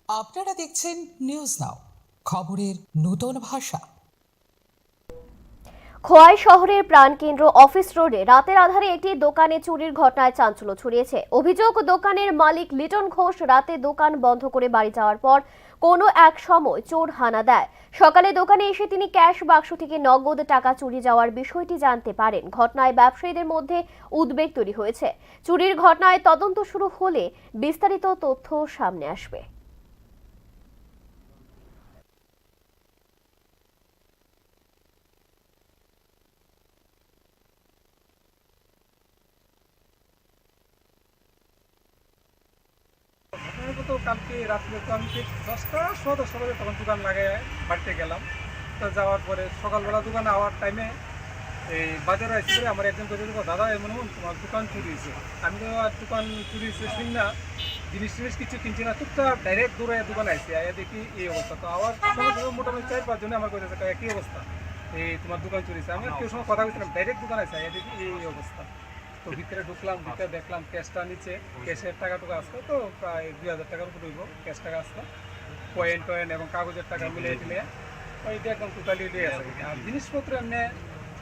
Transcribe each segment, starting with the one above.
আপনারা দেখছেন news now, খবরের নতুন ভাষা। খোয়াই শহরের প্রাণকেন্দ্র অফিস রোডে রাতের আধারে একটি দোকানে চুরির ঘটনায় চাঞ্চল্য ছড়িয়েছে। অভিযোগ, দোকানের মালিক লিটন ঘোষ রাতে দোকান বন্ধ করে বাড়ি যাওয়ার পর কোনো এক সময় চোর হানা দেয়। সকালে দোকানে এসে তিনি ক্যাশ বাক্স থেকে নগদ টাকা চুরি যাওয়ার বিষয়টি জানতে পারেন। ঘটনায় ব্যবসায়ীদের মধ্যে উদ্বেগ তৈরি হয়েছে। চুরির ঘটনায় তদন্ত শুরু হলে বিস্তারিত তথ্য সামনে আসবে। তো কালকে রাত্রে তো আমি ঠিক 10টা বাজে তখন দোকান লাগাই বাড়িতে গেলাম। তো যাওয়ার পরে সকালবেলা দোকানে আওয়ার টাইমে এই বাজারে আসি করে আমার একজন কথা, দাদা এমন তোমার দোকান চুরি হয়েছে। আমি তো আর দোকান চুরি হয়েছে শুনি না, জিনিস টিনিস কিছু কিনছি না, চুপচাপ ডাইরেক্ট দৌড়ে দোকানে আসছি। আয়া দেখি এই অবস্থা। তো আবার সঙ্গে মোটামুটি 4-5 জনে আমার কথা একই অবস্থা, এই তোমার দোকান চুরি হয়েছে। আমি আর কেউ সঙ্গে কথা বলছিলাম, ডাইরেক্ট দোকানে আসছি। আয়া দেখি এই অবস্থা। তো ভিতরে ঢুকলাম, ভিতরে দেখলাম ক্যাশটা নিচে, ক্যাশের টাকা টুকা আসতো, তো প্রায় 2000 টাকার উপর হইব ক্যাশ টাকা আসতো, কয়েন টয়েন এবং কাগজের টাকা মিলিয়ে টিলিয়ে ওইটা একদম টোটালি লিয়ে আছে। আর জিনিসপত্র এমনি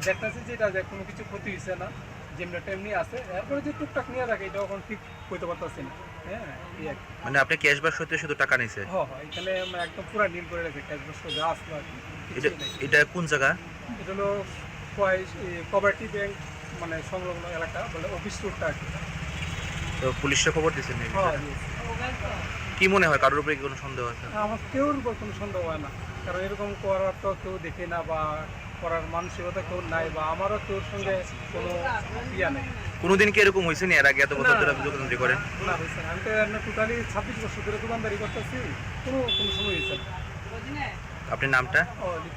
দেখতেছি যেটা যে কোনো কিছু ক্ষতি হয়েছে না, যেমনি তেমনি আছে। এরপরে যে টুকটাক নিয়ে রাখে এটা এখন ঠিক করতে পারতেছি না। হ্যাঁ, এই আর কি। মানে আপনি ক্যাশ বাক্স হতে শুধু টাকা নিছে? হ্যাঁ হ্যাঁ, এখানে একদম পুরো নীল করে রেখেছে, ক্যাশ বক্স যা আসলো আর কি। এটা এটা কোন জায়গা? এটা হলো কোঅপারেটিভ ব্যাংক মানে সংলগ্ন এলাকা, বলে অফিস রোডটা আর কি। তো পুলিশে খবর দিয়েছেন? হ্যাঁ, কি মনে হয় কারোর উপরে কি কোনো সন্দেহ আছে? আমার কেউর উপর কোনো সন্দেহ হয় না, কারণ এরকম করার তো কেউ দেখে না বা করার মানসিকতা কেউ নাই, বা আমারও কেউর সঙ্গে কোনো ইয়া নেই। কোনোদিন কি এরকম হয়েছে না এর আগে এত বছর ধরে আপনি দোকানদারি করেন? না হয়েছে না, আমি তো টোটালি 26 বছর ধরে দোকানদারি করতেছি, কোনো সময় হয়েছে না। আপনার নামটা? ও